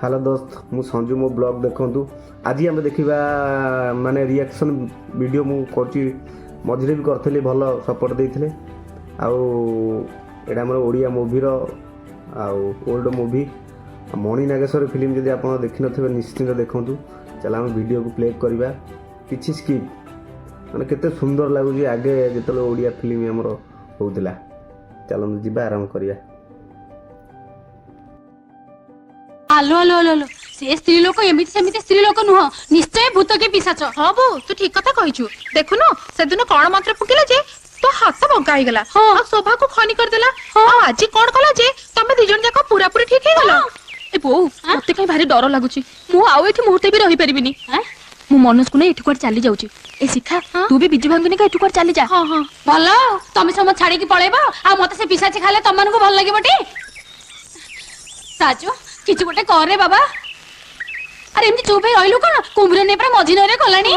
Hello दोस्त मु संजू मो ब्लॉग देखु आज आम देखा माने रिएक्शन वीडियो मु करची मझे भी करी भल सपोर्ट देते आम ओडिया मूवी ओल्ड मूवी मणि नागेश्वर फिल्म जब आप देखी थे निश्चिंत देखूँ चल आम वीडियो को प्ले करवा कि स्किप मैंने केते सुंदर लगुच आगे जो ओडिया फिल्म आमर होता चलते जी आराम करिया। आलो आलो आलो आलो से स्त्री लोक एमिति सेमिति स्त्री लोक नुह निश्चय भूत के पिशाच। हां बो तू ठीक कथा कहिछु देखुनो से दिन कोन मंत्र फुकिला जे तो हाथ बंका ही गला हाँ। आ शोभा को खनी कर देला आ आज कोन कला जे तमे दि जण जाका पूरा पूरी ठीक हे गला। ए बो मते कहीं भारी डर लागुची मु आउ एठी मुहूर्ते भी रही परिबिनी मु मनोज को ने एठी कोड चली जाउची ए शिखा तू भी बिजु भांगनी का एठी कोड चली जा। हां हां भलो तमे सम छाड़ी की पळेबा आ मते से पिशाची खाले तमन को भल लागि बटी साजो किछु गोटे करे बाबा। अरे एमती चुप हे रहिलु कोन कुंभरे ने पर मझी नरे कलानी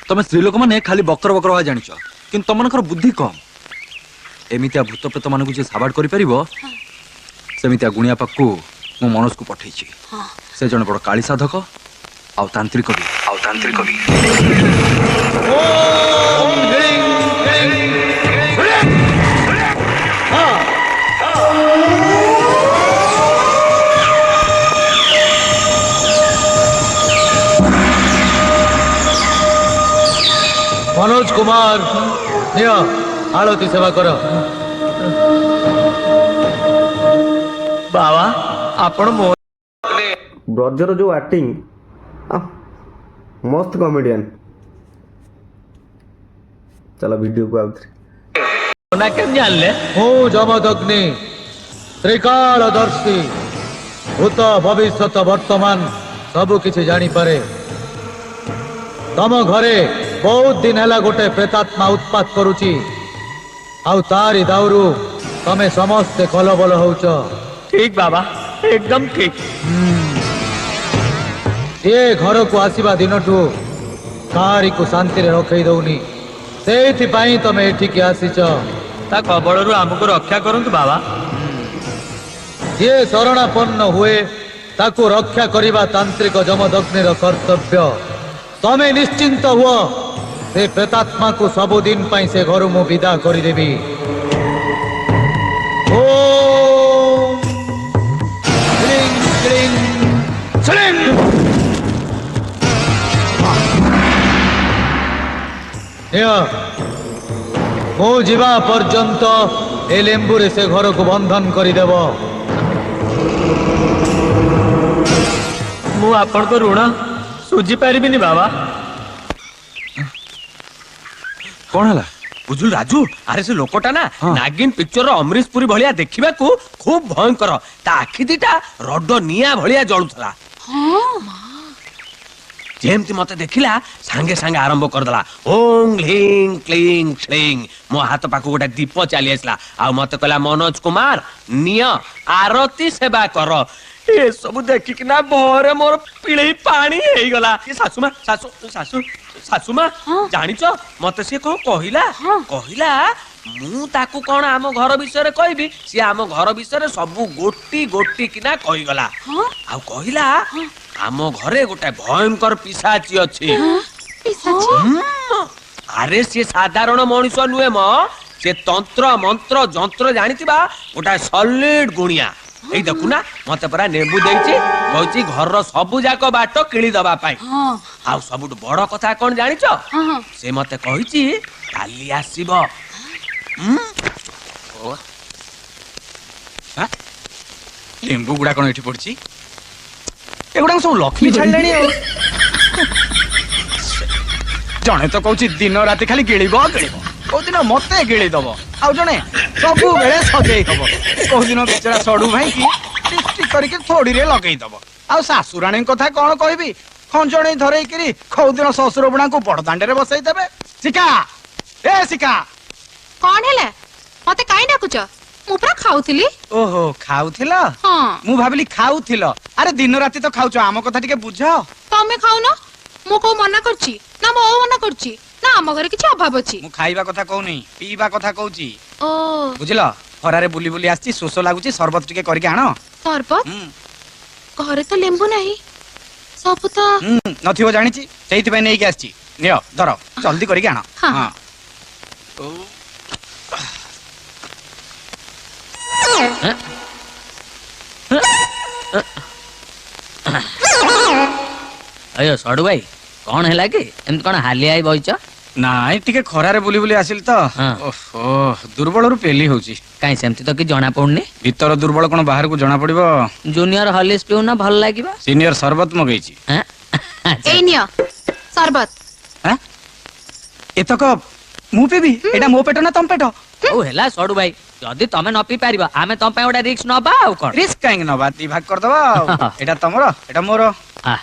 तमे स्त्री लोक माने खाली बकर बकर हा जानिछ किंतु तमनकर बुद्धि कम एमितिया भूत प्रेत मानकु जे साबाड करि परिबो सेमितिया गुणिया पक्कू मु मनोज को पठैछि से जण बड़ काली साधक आउ तांत्रिक भी ओम ह्रीं क्लीं मनोज कुमार नियो आरती सेवा करो बाबा आपण मो ब्रजर जो एक्टिंग मस्त कॉमेडियन। चलो वीडियो को आउट ना के जान ले हो जमदग्नि त्रिकालदर्शी भूत भविष्यत वर्तमान सब किछि जानी पारे तम घरे बहुत दिन हैला गोटे प्रेतात्मा उत्पात करुची आउ तारी दाउरू तमे समस्ते कलबल होउच। ठीक बाबा एकदम ठीक ये घर को आसीबा दिनठू कारी को शांति रे रखै दउनी सेथि पई तमे एठी के आसीच ता कबळरू हमको रक्षा करंतु बाबा। ये शरणापन्न हुए ताको रक्षा करिबा तांत्रिक जमदग्निर कर्तव्य तमे निश्चिंत हुआ से प्रेतात्मा को सबुदिन पाई से घर मु विदा करी देबी। ओम ह्रीं क्लीं श्रीं मो जीवा पर्यंत ए लेंबू रे से घर को बंधन करी देब मु आपण को ऋण सुझी पारिबिनी बाबा। कोन हला बुझुल राजू अरे से लोकटा ना नागिन पिक्चर अमरीश पुरी भलिया देखिबा को खूब भयंकर ता आखि दिटा रड निया भलिया जळुथला जेमती मते देखिला संगे संगे आरंभ कर दला ओम ह्रीं क्लीं श्रीं मो हाथ पाखु गोटा दीप चली आसला आ मते कहला मनोज कुमार निय आरती सेवा कर ए सब देखि कि ना भरे मोर पिळई पानी हेई गला ए सासुमा सासुमा जानिच मते से को कहिला मु ताकू कोन आम घर विषय रे कहबी से आम घर विषय रे सब गोटी गोटी किना कहि गला आ कहिला आम घरे गोटे भयंकर पिशाची अछि। अरे से साधारण मनुष्य नुहे म से तंत्र मंत्र जंत्र जानितिबा गोटा सॉलिड गुणिया एई देखु ना मते परा नेबु देइछि कहछि घर सब जाक बाट किळी दबा पाई आ सबुट बड़ कथा कोन जानिछ से मते कहिछि काली आसीबो लेंबू गुडा कोन एठी पड़छि एगुडा सब लक्ष्मी छाड़लेनी जने तो कहूँ दिन राति खाली गिड़ब कौ दिन मत गिड़ी दब आउ जने सब बेले सजे दब कौ दिन बेचारा सड़ू भाई की करके थोड़ी रे लगे दब आ सासुराणी कथा कौन कहबी खंजणी धरई खौ दिन ससुर बुणा को बड़दांडे बसई देबे। शिखा ए शिखा कोन हेले मते काई डाकुच मु पूरा खाउथिली। ओहो खाउथिल हां मु भाबिली खाउथिल अरे दिन राति तो खाउछ आम कथा टिके बुझ तमे खाउनो मु को मना करछि ना मो मना करछि ना हम घरे किछ अभाव अछि। मु खाइबा कथा कहउनी पीबा कथा कहउची ओ बुझिल खरारे बुली बुली आछि शोष लागुची सरबत टिके करके आनो सरबत ଘରେ ତ ଲେମ୍ବୁ ନାହିଁ ସବୁ ତ ନଥିବ ଜାଣିଛି ସେଇଥିପାଇଁ ନେଇକି ଆସିଛି ନିଅ ଧର ଜଲ୍ଦି କରିକି ଆଣ ହଁ। ହଁ अयो सडू भाई कौन है कि एमती कौन हालिया ही बइच ନାଇଁ ଟିକେ ଖରାରେ ବୁଲି ବୁଲି ଆସିଲି ତ ହଁ। ଓହୋ ଦୁର୍ବଳରୁ ପେଲି ହଉଛି कहीं सेमती तो कि जना पड़नी ଭିତର ଦୁର୍ବଳ କଣ ବାହାରକୁ ଜଣା ପଡିବ जूनियर हॉलिस पिउना भल लागिबा ସିନିୟର ସରବତ ମଗେଇଛି हैं ଏଇ ନିଅ ସରବତ ଆଁ? ଏତକ ମୁଁ ପିବି ଏଇଟା ମୋ ପେଟ ନା ତମ ପେଟ ओ हेला सडू भाई जदी तमे न पी पारिबा आमे तम पे ओडा रिस्क नबा आ कोन ରିस्କ କାହିଁକି ନବା ଦି ଭାଗ କରିଦବା ଆଉ। ଏଇଟା ତମର ଏଇଟା ମୋର आ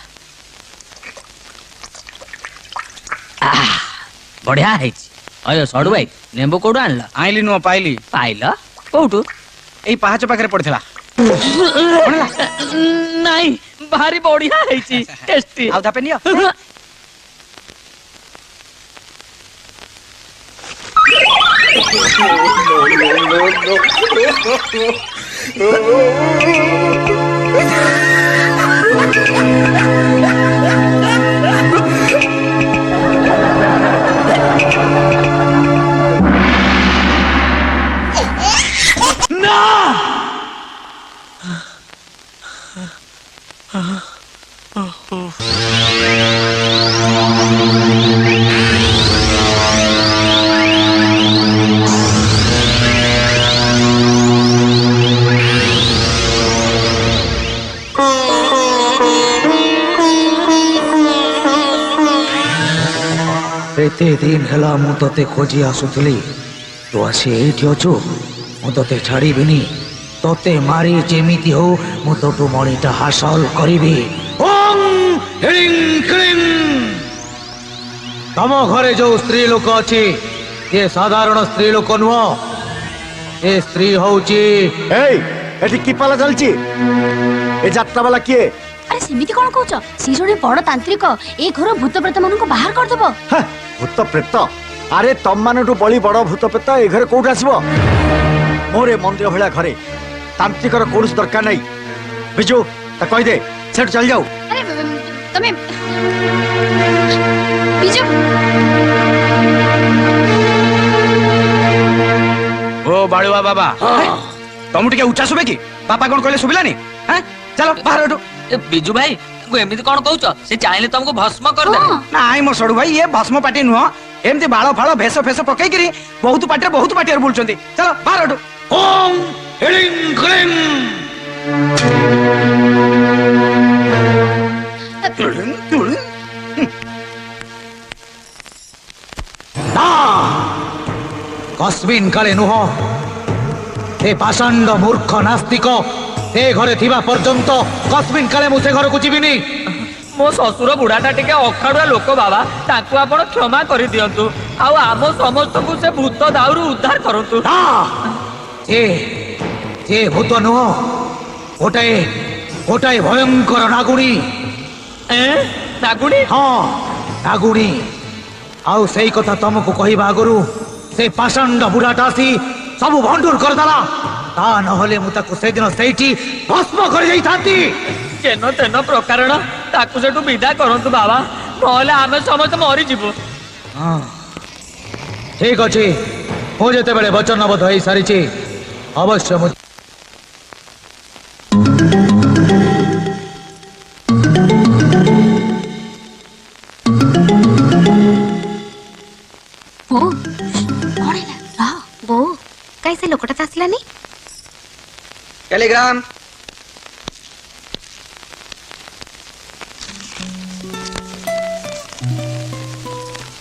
बढ़िया है अयो सडू भाई नेंबू कोडू आनला ଆଇଲି ନୁହଁ ପାଇଲି पाइला कोठू ଏଇ ପାହାଚ ପାଖରେ ପଡିଥିଲା नहीं भारी बढ़िया है टेस्टी ଆଉ ଧାପେ ନିଅ एते दिन हेला मु तते खोजी आसुथली तो आसी एठी अछु मु तते छाड़ीबिनी तते मारी जेमिति हो मु तोटू मणिटा हासिल करिबी ओम हिलिंग क्लिंग तम घरे जो स्त्री लोक अछि ये साधारण स्त्री लोक नुह ए स्त्री होउची एई एठी की पाला चलची ए जात्रा वाला किए अरे सेमिति कोन कहउछ सी जणे बड़ तांत्रिक ए घर भूत प्रेत मन को बाहर कर देबो ह, भूत प्रेत अरे तम मानटू बड़ी बड़ भूत प्रेत ए घरे कोउठ आसीबो मोरे मंदिर भला घरे तांत्रिकर कोर्स दरकार नहीं बिजू ता कहि दे सेठ चल जाऊ अरे तमे बिजू ओ बाळुआ बाबा ତମକୁ ଟିକେ ଉଚ୍ଚା ଶୁଭେ କି ବାପା କଣ କହିଲେ ଶୁଭିଲାନି ହାଁ ଚାଲ ବାହାର ଏଠୁ बिजू भाई तू एमिति कोन कहउछ से चाहिले तुमको भस्म कर दे ନାଇଁ ମୋ ସଡୁ ଭାଇ ଏ ଭସ୍ମ ପାଟି ନୁହଁ ଏମିତି ବାଳ ଫାଳ ଭେଷ ଫେଷ ପକେଇକିରି ବହୁତ ପାଟିରେ ବୁଲୁଛନ୍ତି ଚାଲ ବାହାର ଏଠୁ ओम हिलिंग क्लिंग कस्मिन काले नुह ए पाषांड मूर्ख नास्तिक ए घरे थिबा पर्यंत कस्मिन काले मु से घर को जीविनी मो ससुर बुढ़ाटा टिके अखाड़ुआ लोक बाबा ताकू आपण क्षमा करि दियंतु आउ आम समस्त को से भूत दाउरू उद्धार करंतु जे भूत नुह गोटाए गोटाए भयंकर नागुणी नागुणी हाँ नागुणी आउ सही कथा तुमको कहवा आगु से पाषांड बुढ़ाटा आसी सब भंडूर करदेला ता नहले मु ताकू से दिन सेठी भस्म कर जाई थांती जेन तेन प्रकारण ताकू सेठू विदा करंतु बाबा नहले आमे समस्त मरि जिवु हाँ ठीक अच्छे मु जेते बेले वचनबद्ध होई सारिछि अवश्य मु ओ कोन हैला वो कैसे लोकटा त आसलानी टेलीग्राम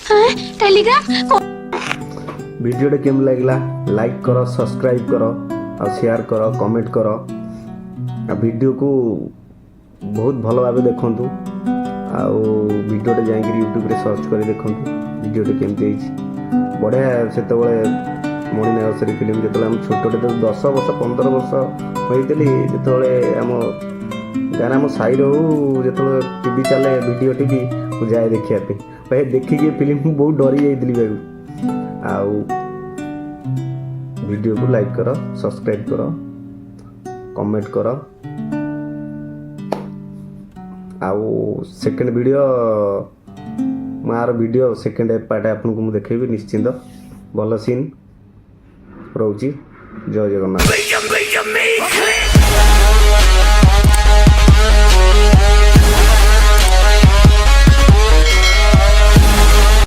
हां टेलीग्राम भिडियोटे केम लागला लाइक करो सब्सक्राइब करो और शेयर करो कमेंट करो आ वीडियो को बहुत भल भाव देखंतु आउ वीडियोटे जाइकरी यूट्यूब रे सर्च कर देखंतु वीडियोटे केमती बढ़िया से मणि नागेश्वरी फिल्म जो आम छोटे 10 वर्ष 15 वर्ष होती जो आम गाँव आम साई रू जो टीवी चले वीडियो टीवी मुझे जाए देखापी भाई देखिए फिल्म बहुत डरी जाइली भाई आउ वीडियो को लाइक करो सब्सक्राइब करो कमेंट करो ଆଉ ସେକେଣ୍ଡ ଭିଡ଼ିଓ ମୁଁ ଆର ଭିଡ଼ିଓ ସେକେଣ୍ଡ ପାର୍ଟ ଆପଣଙ୍କୁ ମୁଁ ଦେଖେଇବି ନିଶ୍ଚିନ୍ତ। ଭଲ ସିନ୍ ରହୁଛି। ଜୟ ଜଗନ୍ନାଥ।